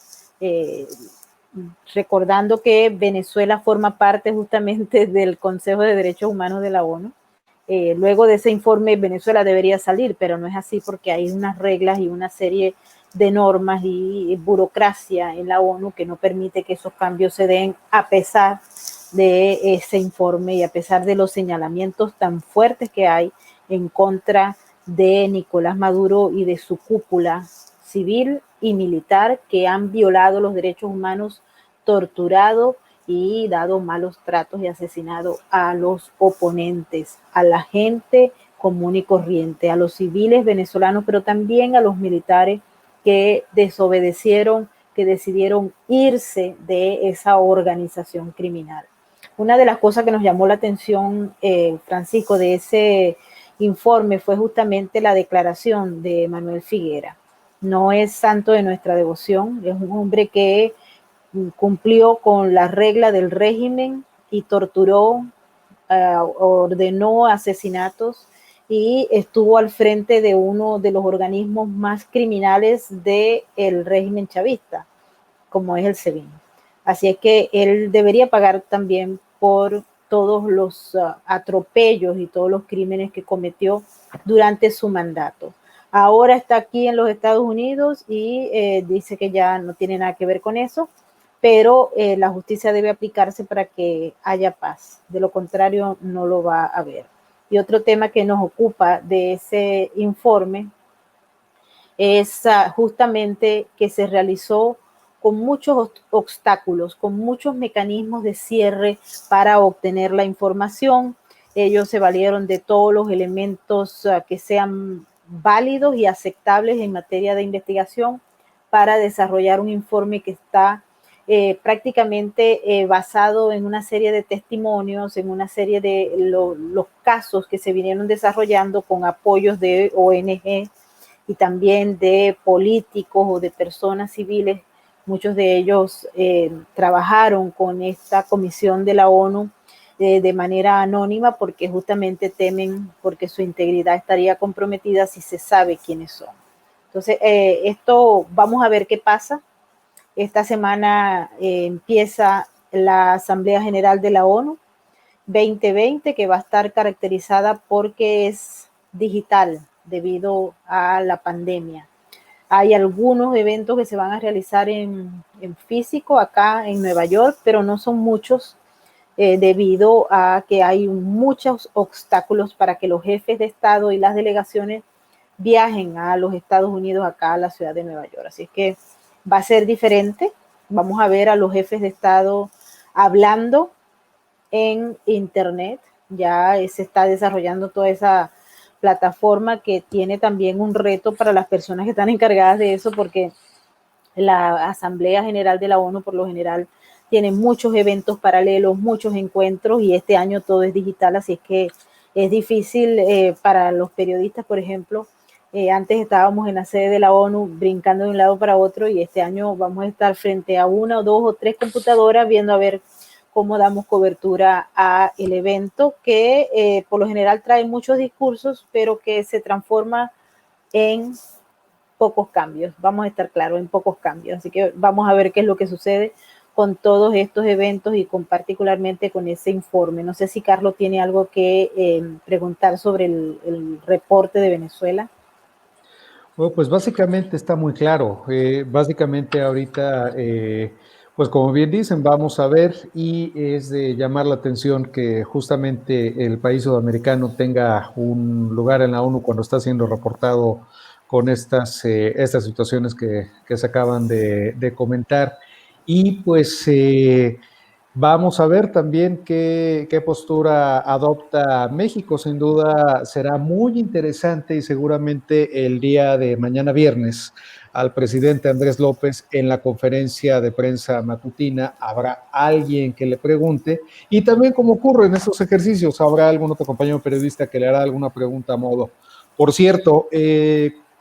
Recordando que Venezuela forma parte justamente del Consejo de Derechos Humanos de la ONU. Luego de ese informe, Venezuela debería salir, pero no es así porque hay unas reglas y una serie de normas y burocracia en la ONU que no permite que esos cambios se den a pesar de ese informe y a pesar de los señalamientos tan fuertes que hay en contra de Nicolás Maduro y de su cúpula civil y militar, que han violado los derechos humanos, torturado y dado malos tratos y asesinado a los oponentes, a la gente común y corriente, a los civiles venezolanos, pero también a los militares que desobedecieron, que decidieron irse de esa organización criminal. Una de las cosas que nos llamó la atención, Francisco, de ese informe fue justamente la declaración de Manuel Figuera. No es santo de nuestra devoción, es un hombre que cumplió con la regla del régimen y torturó, ordenó asesinatos y estuvo al frente de uno de los organismos más criminales del régimen chavista, como es el SEBIN. Así es que él debería pagar también por todos los atropellos y todos los crímenes que cometió durante su mandato. Ahora está aquí en los Estados Unidos y dice que ya no tiene nada que ver con eso, pero la justicia debe aplicarse para que haya paz. De lo contrario, no lo va a haber. Y otro tema que nos ocupa de ese informe es justamente que se realizó con muchos obstáculos, con muchos mecanismos de cierre para obtener la información. Ellos se valieron de todos los elementos que sean válidos y aceptables en materia de investigación para desarrollar un informe que está prácticamente basado en una serie de testimonios, en una serie de los casos que se vinieron desarrollando con apoyos de ONG y también de políticos o de personas civiles. Muchos de ellos trabajaron con esta comisión de la ONU de manera anónima porque justamente temen porque su integridad estaría comprometida si se sabe quiénes son. Entonces, esto vamos a ver qué pasa. Esta semana empieza la Asamblea General de la ONU 2020, que va a estar caracterizada porque es digital debido a la pandemia. Hay algunos eventos que se van a realizar en físico acá en Nueva York, pero no son muchos debido a que hay muchos obstáculos para que los jefes de Estado y las delegaciones viajen a los Estados Unidos, acá a la ciudad de Nueva York. Así que va a ser diferente. Vamos a ver a los jefes de Estado hablando en Internet. Ya se está desarrollando toda esa plataforma que tiene también un reto para las personas que están encargadas de eso, porque la Asamblea General de la ONU por lo general tiene muchos eventos paralelos, muchos encuentros, y este año todo es digital, así es que es difícil para los periodistas, por ejemplo, Antes estábamos en la sede de la ONU brincando de un lado para otro y este año vamos a estar frente a una o dos o tres computadoras viendo a ver cómo damos cobertura a el evento que por lo general trae muchos discursos, pero que se transforma en pocos cambios. Vamos a estar claros, en pocos cambios. Así que vamos a ver qué es lo que sucede con todos estos eventos y con particularmente con ese informe. No sé si Carlos tiene algo que preguntar sobre el reporte de Venezuela. Bueno, pues básicamente está muy claro. Básicamente ahorita, pues como bien dicen, vamos a ver y es de llamar la atención que justamente el país sudamericano tenga un lugar en la ONU cuando está siendo reportado con estas situaciones que se acaban de comentar. Y pues vamos a ver también qué postura adopta México. Sin duda será muy interesante y seguramente el día de mañana viernes al presidente Andrés López en la conferencia de prensa matutina habrá alguien que le pregunte y también como ocurre en estos ejercicios habrá algún otro compañero periodista que le hará alguna pregunta a modo. Por cierto,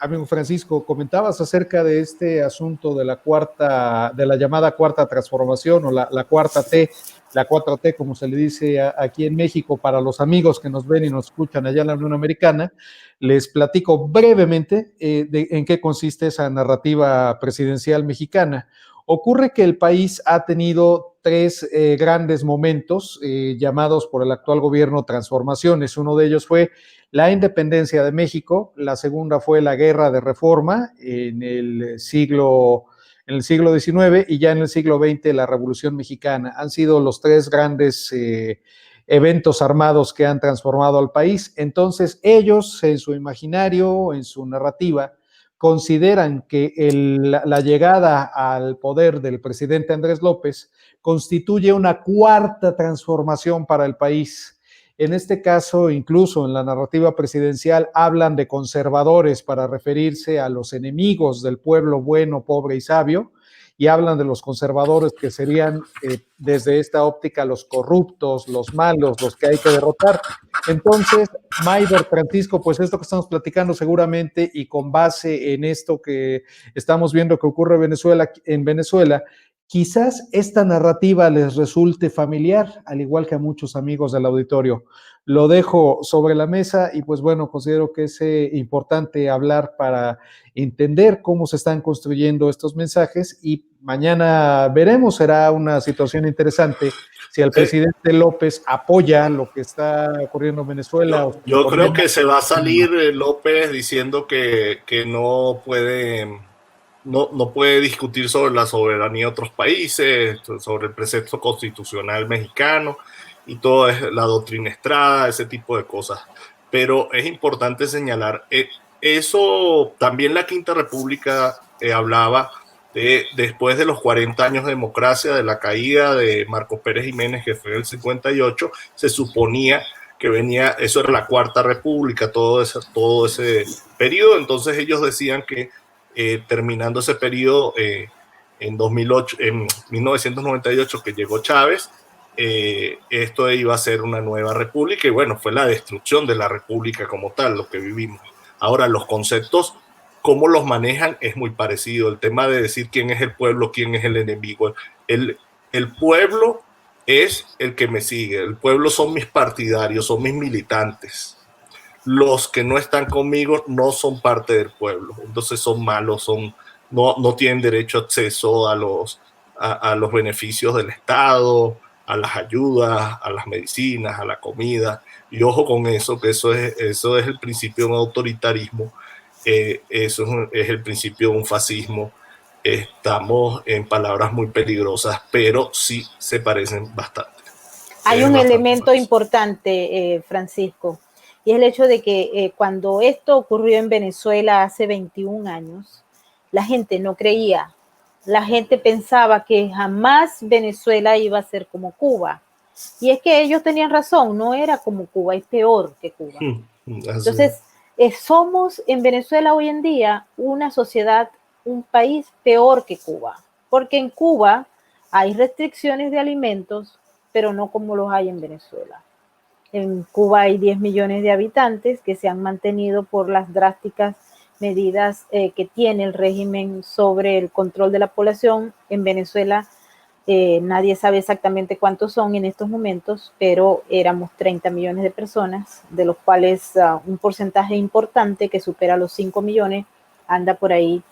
amigo Francisco, comentabas acerca de este asunto de de la llamada cuarta transformación o la cuarta T, la 4T, como se le dice aquí en México, para los amigos que nos ven y nos escuchan allá en la Unión Americana. Les platico brevemente en qué consiste esa narrativa presidencial mexicana. Ocurre que el país ha tenido tres grandes momentos llamados por el actual gobierno transformaciones. Uno de ellos fue la independencia de México, la segunda fue la guerra de reforma en el siglo XIX y ya en el siglo XX la Revolución Mexicana. Han sido los tres grandes eventos armados que han transformado al país. Entonces ellos en su imaginario, en su narrativa, consideran que la llegada al poder del presidente Andrés López constituye una cuarta transformación para el país. En este caso, incluso en la narrativa presidencial, hablan de conservadores para referirse a los enemigos del pueblo bueno, pobre y sabio, y hablan de los conservadores que serían, desde esta óptica, los corruptos, los malos, los que hay que derrotar. Entonces, Maider, Francisco, pues esto que estamos platicando seguramente y con base en esto que estamos viendo que ocurre en Venezuela, quizás esta narrativa les resulte familiar, al igual que a muchos amigos del auditorio. Lo dejo sobre la mesa y pues bueno, considero que es importante hablar para entender cómo se están construyendo estos mensajes y mañana veremos, será una situación interesante si el presidente López apoya lo que está ocurriendo en Venezuela. Yo creo que se va a salir López diciendo que no puede no puede discutir sobre la soberanía de otros países, sobre el precepto constitucional mexicano y toda la doctrina Estrada, ese tipo de cosas. Pero es importante señalar, eso también la Quinta República hablaba después de los 40 años de democracia, de la caída de Marcos Pérez Jiménez, que fue en el 58, se suponía que venía, eso era la Cuarta República, todo ese periodo. Entonces ellos decían que terminando ese periodo en 2008, en 1998 que llegó Chávez, esto iba a ser una nueva república y bueno, fue la destrucción de la república como tal, lo que vivimos. Ahora, los conceptos, cómo los manejan es muy parecido. El tema de decir quién es el pueblo, quién es el enemigo. El pueblo es el que me sigue, el pueblo son mis partidarios, son mis militantes. Los que no están conmigo no son parte del pueblo, entonces son malos, no tienen derecho a acceso a los beneficios del Estado, a las ayudas, a las medicinas, a la comida. Y ojo con eso, que eso es el principio de un autoritarismo, eso es el principio de un fascismo. Estamos en palabras muy peligrosas, pero sí se parecen bastante. Hay un elemento importante, Francisco, y es el hecho de que cuando esto ocurrió en Venezuela hace 21 años, la gente no creía, la gente pensaba que jamás Venezuela iba a ser como Cuba. Y es que ellos tenían razón, no era como Cuba, es peor que Cuba. Entonces, somos en Venezuela hoy en día una sociedad, un país peor que Cuba, porque en Cuba hay restricciones de alimentos, pero no como los hay en Venezuela. En Cuba hay 10 millones de habitantes que se han mantenido por las drásticas medidas que tiene el régimen sobre el control de la población. En Venezuela nadie sabe exactamente cuántos son en estos momentos, pero éramos 30 millones de personas, de los cuales un porcentaje importante que supera los 5 millones anda por ahí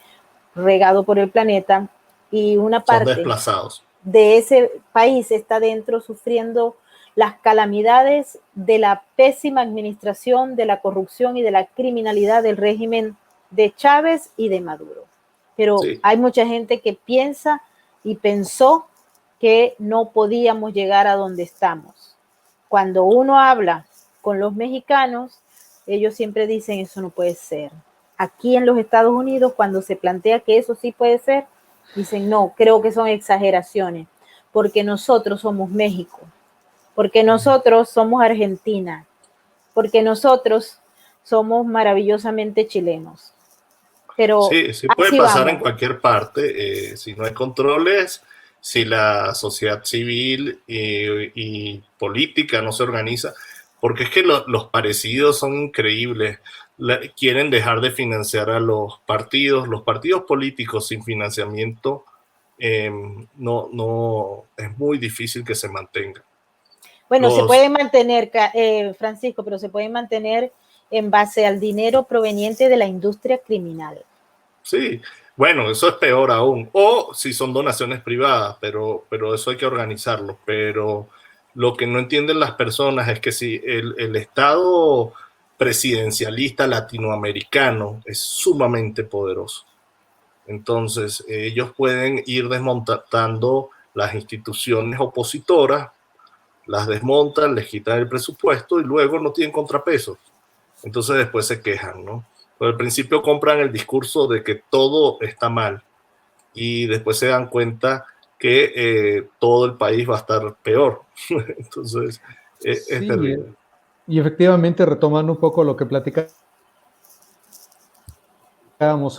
regado por el planeta, y una Son parte desplazados de ese país está dentro sufriendo las calamidades de la pésima administración, de la corrupción y de la criminalidad del régimen de Chávez y de Maduro. Pero sí. hay mucha gente que piensa y pensó que no podíamos llegar a donde estamos. Cuando uno habla con los mexicanos, ellos siempre dicen eso no puede ser. Aquí en los Estados Unidos, cuando se plantea que eso sí puede ser, dicen no, creo que son exageraciones, porque nosotros somos México, porque nosotros somos Argentina, porque nosotros somos maravillosamente chilenos. Pero Sí, sí puede así pasar en vamos. cualquier parte, si no hay controles, si la sociedad civil y política no se organiza, porque es que los parecidos son increíbles. Quieren dejar de financiar a los partidos políticos sin financiamiento, no, es muy difícil que se mantengan. Bueno, se Los, puede mantener, Francisco, pero se puede mantener en base al dinero proveniente de la industria criminal. Sí, bueno, eso es peor aún. O si son donaciones privadas, pero eso hay que organizarlo. Pero lo que no entienden las personas es que si el Estado presidencialista latinoamericano es sumamente poderoso. Entonces, ellos pueden ir desmontando las instituciones opositoras, las desmontan, les quitan el presupuesto y luego no tienen contrapesos. Entonces después se quejan, ¿no? Pero al principio compran el discurso de que todo está mal y después se dan cuenta que todo el país va a estar peor. Entonces es Sí, terrible. y efectivamente retomando un poco lo que platicábamos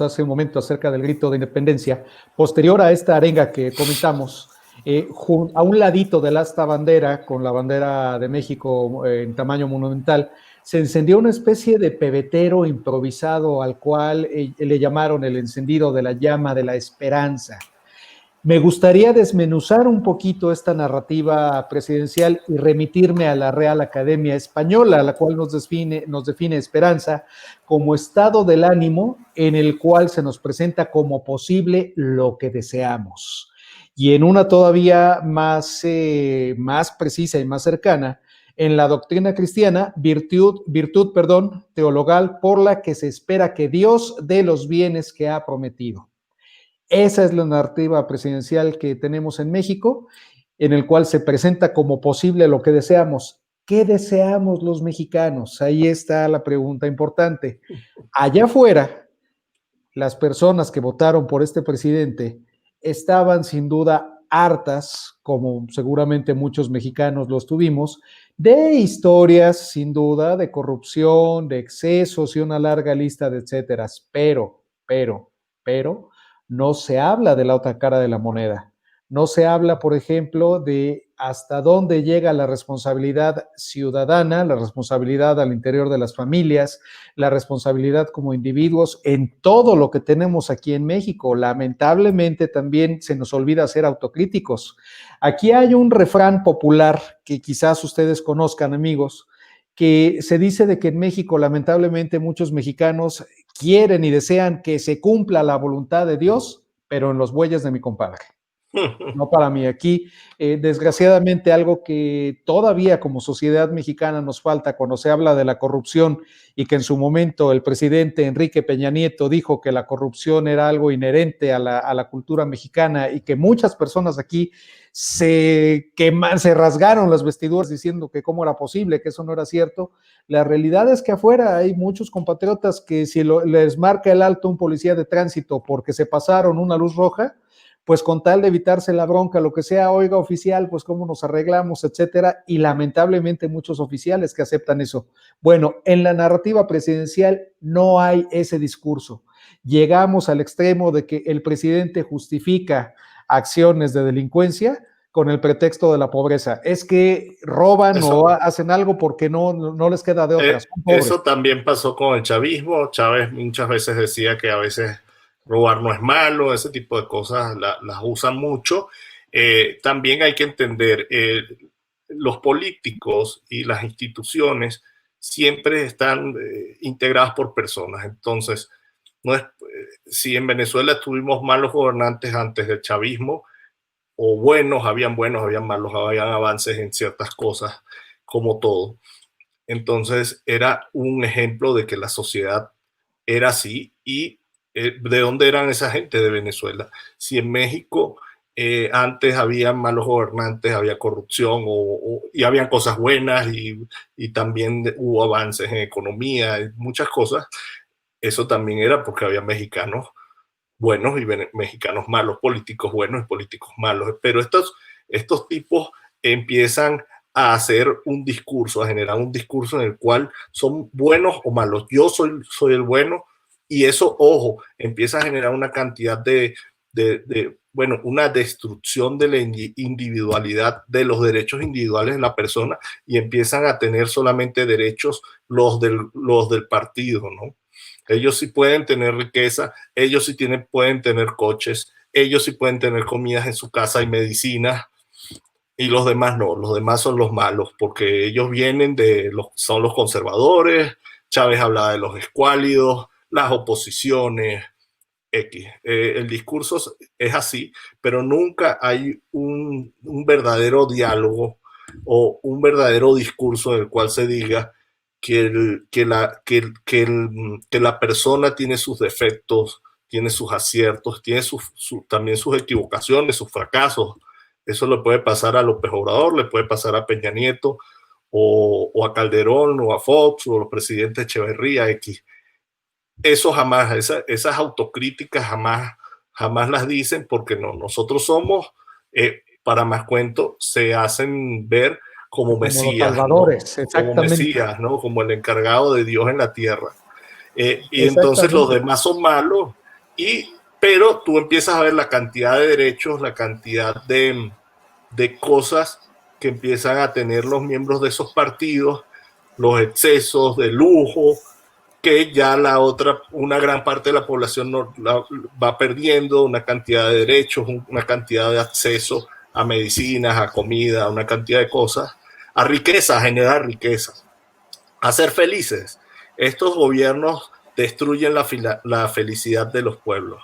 hace un momento acerca del grito de independencia, posterior a esta arenga que comentamos, a un ladito de esta bandera, con la bandera de México en tamaño monumental, se encendió una especie de pebetero improvisado al cual le llamaron el encendido de la llama de la esperanza. Me gustaría desmenuzar un poquito esta narrativa presidencial y remitirme a la Real Academia Española, la cual nos define esperanza como estado del ánimo en el cual se nos presenta como posible lo que deseamos. Y en una todavía más precisa y más cercana, en la doctrina cristiana, virtud, teologal por la que se espera que Dios dé los bienes que ha prometido. Esa es la narrativa presidencial que tenemos en México, en el cual se presenta como posible lo que deseamos. ¿Qué deseamos los mexicanos? Ahí está la pregunta importante. Allá afuera, las personas que votaron por este presidente estaban sin duda hartas, como seguramente muchos mexicanos los tuvimos, de historias, sin duda, de corrupción, de excesos y una larga lista de etcéteras. Pero, no se habla de la otra cara de la moneda. No se habla, por ejemplo, de hasta dónde llega la responsabilidad ciudadana, la responsabilidad al interior de las familias, la responsabilidad como individuos en todo lo que tenemos aquí en México. Lamentablemente también se nos olvida ser autocríticos. Aquí hay un refrán popular que quizás ustedes conozcan, amigos, que se dice de que en México lamentablemente muchos mexicanos quieren y desean que se cumpla la voluntad de Dios, pero en los bueyes de mi compadre. No para mí. Aquí, desgraciadamente, algo que todavía como sociedad mexicana nos falta cuando se habla de la corrupción y que en su momento el presidente Enrique Peña Nieto dijo que la corrupción era algo inherente a la cultura mexicana y que muchas personas aquí se rasgaron las vestiduras diciendo que cómo era posible, que eso no era cierto. La realidad es que afuera hay muchos compatriotas que si les marca el alto un policía de tránsito porque se pasaron una luz roja, pues con tal de evitarse la bronca, lo que sea, oiga oficial, pues cómo nos arreglamos, etcétera, y lamentablemente muchos oficiales que aceptan eso. Bueno, en la narrativa presidencial no hay ese discurso. Llegamos al extremo de que el presidente justifica acciones de delincuencia con el pretexto de la pobreza. Es que roban o hacen algo porque no les queda de otra. Eso también pasó con el chavismo. Chávez muchas veces decía que a veces robar no es malo, ese tipo de cosas las usan mucho. También hay que entender, los políticos y las instituciones siempre están integradas por personas. Entonces, no es, si en Venezuela tuvimos malos gobernantes antes del chavismo, o buenos, habían malos, habían avances en ciertas cosas, como todo. Entonces era un ejemplo de que la sociedad era así. Y ¿de dónde eran esa gente? De Venezuela. Si en México antes había malos gobernantes, había corrupción y habían cosas buenas y también hubo avances en economía y muchas cosas, eso también era porque había mexicanos buenos y mexicanos malos, políticos buenos y políticos malos. Pero estos tipos empiezan a hacer un discurso, a generar un discurso en el cual son buenos o malos. Yo soy el bueno, y eso, ojo, empieza a generar una cantidad bueno, una destrucción de la individualidad, de los derechos individuales de la persona, y empiezan a tener solamente derechos los del partido, ¿no? Ellos sí pueden tener riqueza, ellos sí pueden tener coches, ellos sí pueden tener comidas en su casa y medicinas, y los demás no, los demás son los malos, porque ellos vienen son los conservadores. Chávez hablaba de los escuálidos, las oposiciones, X. El discurso es así, pero nunca hay un verdadero diálogo o un verdadero discurso en el cual se diga que la persona tiene sus defectos, tiene sus aciertos, tiene también sus equivocaciones, sus fracasos. Eso le puede pasar a López Obrador, le puede pasar a Peña Nieto, o a Calderón, o a Fox, o a los presidentes Echeverría, X. Eso jamás, esas autocríticas jamás las dicen, porque no, nosotros somos, para más cuento, se hacen ver como Mesías, salvadores, ¿no? Como Mesías, ¿no? Como el encargado de Dios en la tierra. Y entonces los demás son malos, pero tú empiezas a ver la cantidad de derechos, la cantidad de cosas que empiezan a tener los miembros de esos partidos, los excesos de lujo, que ya una gran parte de la población va perdiendo, una cantidad de derechos, una cantidad de acceso a medicinas, a comida, a una cantidad de cosas, a riqueza, a generar riqueza, a ser felices. Estos gobiernos destruyen la felicidad de los pueblos.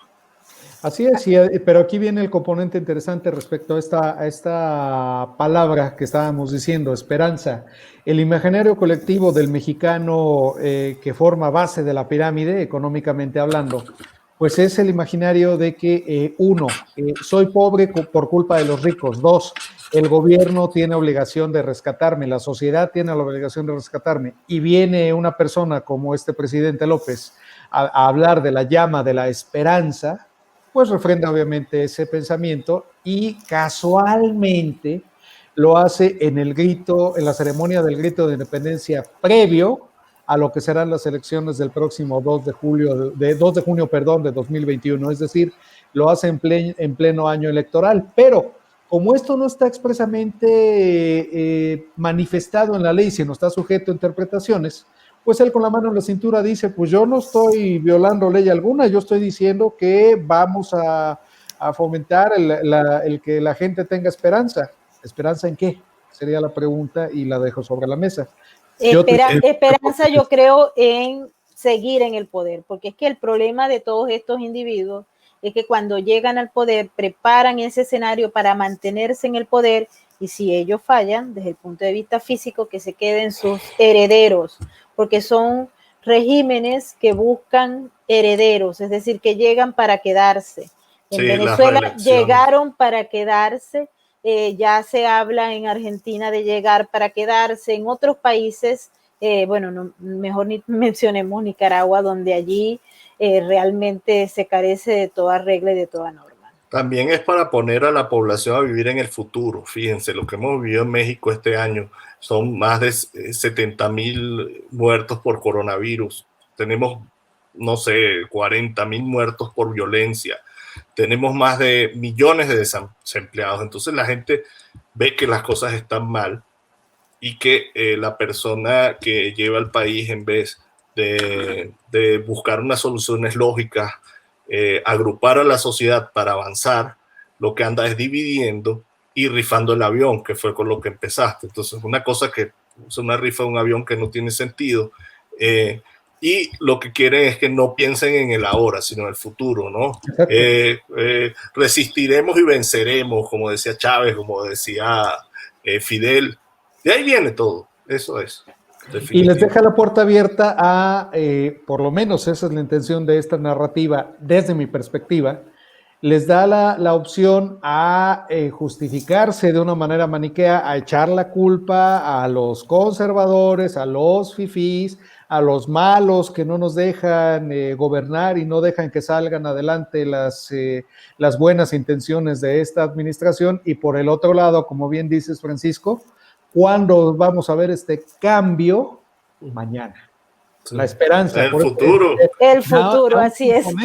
Así es, pero aquí viene el componente interesante respecto a esta palabra que estábamos diciendo, esperanza. El imaginario colectivo del mexicano que forma base de la pirámide, económicamente hablando, pues es el imaginario de que uno, soy pobre por culpa de los ricos. Dos, el gobierno tiene obligación de rescatarme, la sociedad tiene la obligación de rescatarme. Y viene una persona como este presidente López a hablar de la llama de la esperanza, pues refrenda obviamente ese pensamiento, y casualmente lo hace en la ceremonia del grito de independencia previo a lo que serán las elecciones del próximo 2 de junio de 2021, es decir, lo hace en pleno año electoral. Pero como esto no está expresamente manifestado en la ley, sino está sujeto a interpretaciones, pues él con la mano en la cintura dice, pues yo no estoy violando ley alguna, yo estoy diciendo que vamos a fomentar el que la gente tenga esperanza. ¿Esperanza en qué? Sería la pregunta, y la dejo sobre la mesa. Esperanza, yo creo, en seguir en el poder, porque es que el problema de todos estos individuos es que cuando llegan al poder preparan ese escenario para mantenerse en el poder, y si ellos fallan desde el punto de vista físico, que se queden sus herederos, porque son regímenes que buscan herederos, es decir, que llegan para quedarse. En Venezuela llegaron para quedarse, ya se habla en Argentina de llegar para quedarse, en otros países, mejor ni mencionemos Nicaragua, donde allí realmente se carece de toda regla y de toda norma. También es para poner a la población a vivir en el futuro. Fíjense, lo que hemos vivido en México este año son más de 70,000 muertos por coronavirus. Tenemos, no sé, 40,000 muertos por violencia. tenemos más de millones de desempleados. Entonces la gente ve que las cosas están mal y que la persona que lleva el país, en vez de buscar unas soluciones lógicas, agrupar a la sociedad para avanzar, lo que anda es dividiendo y rifando el avión, que fue con lo que empezaste. Entonces, una cosa que es una rifa de un avión que no tiene sentido, y lo que quieren es que no piensen en el ahora, sino en el futuro, ¿no? Resistiremos y venceremos, como decía Chávez, como decía Fidel. De ahí viene todo, eso es. Y les deja la puerta abierta a, por lo menos esa es la intención de esta narrativa, desde mi perspectiva, les da la opción a justificarse de una manera maniquea, a echar la culpa a los conservadores, a los fifís, a los malos que no nos dejan gobernar y no dejan que salgan adelante las buenas intenciones de esta administración. Y por el otro lado, como bien dices, Francisco, ¿cuándo vamos a ver este cambio? Mañana. Sí. La esperanza. El futuro. El futuro, así es. En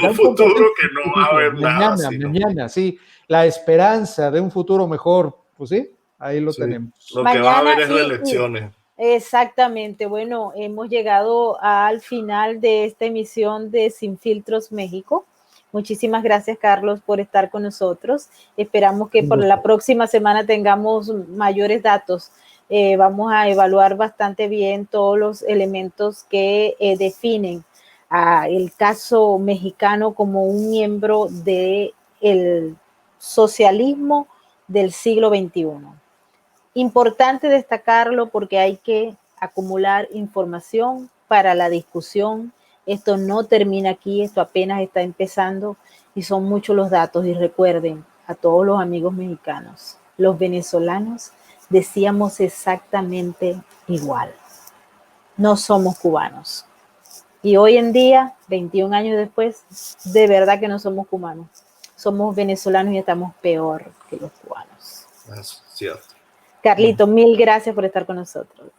un futuro que no va a haber nada. Mañana, sí. La esperanza de un futuro mejor, pues sí, ahí lo tenemos. Lo que va a haber es reelecciones. Exactamente. Bueno, hemos llegado al final de esta emisión de Sin Filtros México. Muchísimas gracias, Carlos, por estar con nosotros. Esperamos que por la próxima semana tengamos mayores datos. Vamos a evaluar bastante bien todos los elementos que definen el caso mexicano como un miembro del socialismo del siglo XXI. Importante destacarlo porque hay que acumular información para la discusión. Esto no termina aquí, esto apenas está empezando y son muchos los datos. Y recuerden a todos los amigos mexicanos, los venezolanos decíamos exactamente igual. No somos cubanos. Y hoy en día, 21 años después, de verdad que no somos cubanos. Somos venezolanos y estamos peor que los cubanos. Es cierto. Carlito, mil gracias por estar con nosotros.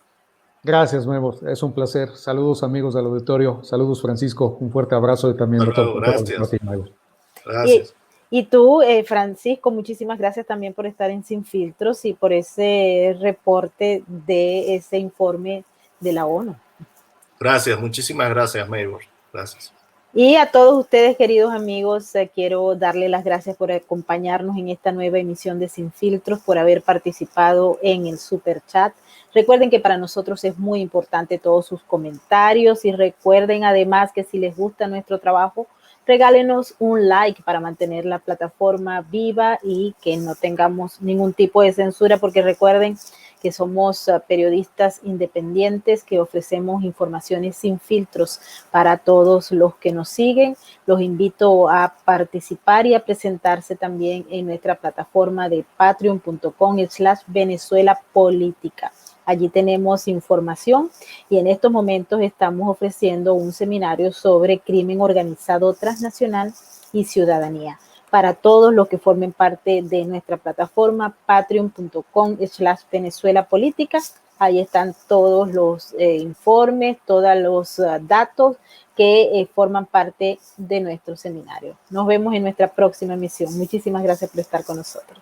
Gracias, Memo. Es un placer. Saludos, amigos del auditorio. Saludos, Francisco. Un fuerte abrazo y también doctor. Gracias. Gracias. Y tú, Francisco, muchísimas gracias también por estar en Sin Filtros y por ese reporte de ese informe de la ONU. Gracias, muchísimas gracias, Maybor. Gracias. Y a todos ustedes, queridos amigos, quiero darle las gracias por acompañarnos en esta nueva emisión de Sin Filtros, por haber participado en el Super Chat. Recuerden que para nosotros es muy importante todos sus comentarios y recuerden además que si les gusta nuestro trabajo, regálenos un like para mantener la plataforma viva y que no tengamos ningún tipo de censura, porque recuerden que somos periodistas independientes que ofrecemos informaciones sin filtros para todos los que nos siguen. Los invito a participar y a presentarse también en nuestra plataforma de patreon.com/Venezuela Política. Allí tenemos información y en estos momentos estamos ofreciendo un seminario sobre crimen organizado transnacional y ciudadanía para todos los que formen parte de nuestra plataforma patreon.com/Venezuela Política. Ahí están todos los informes, todos los datos que forman parte de nuestro seminario. Nos vemos en nuestra próxima emisión. Muchísimas gracias por estar con nosotros.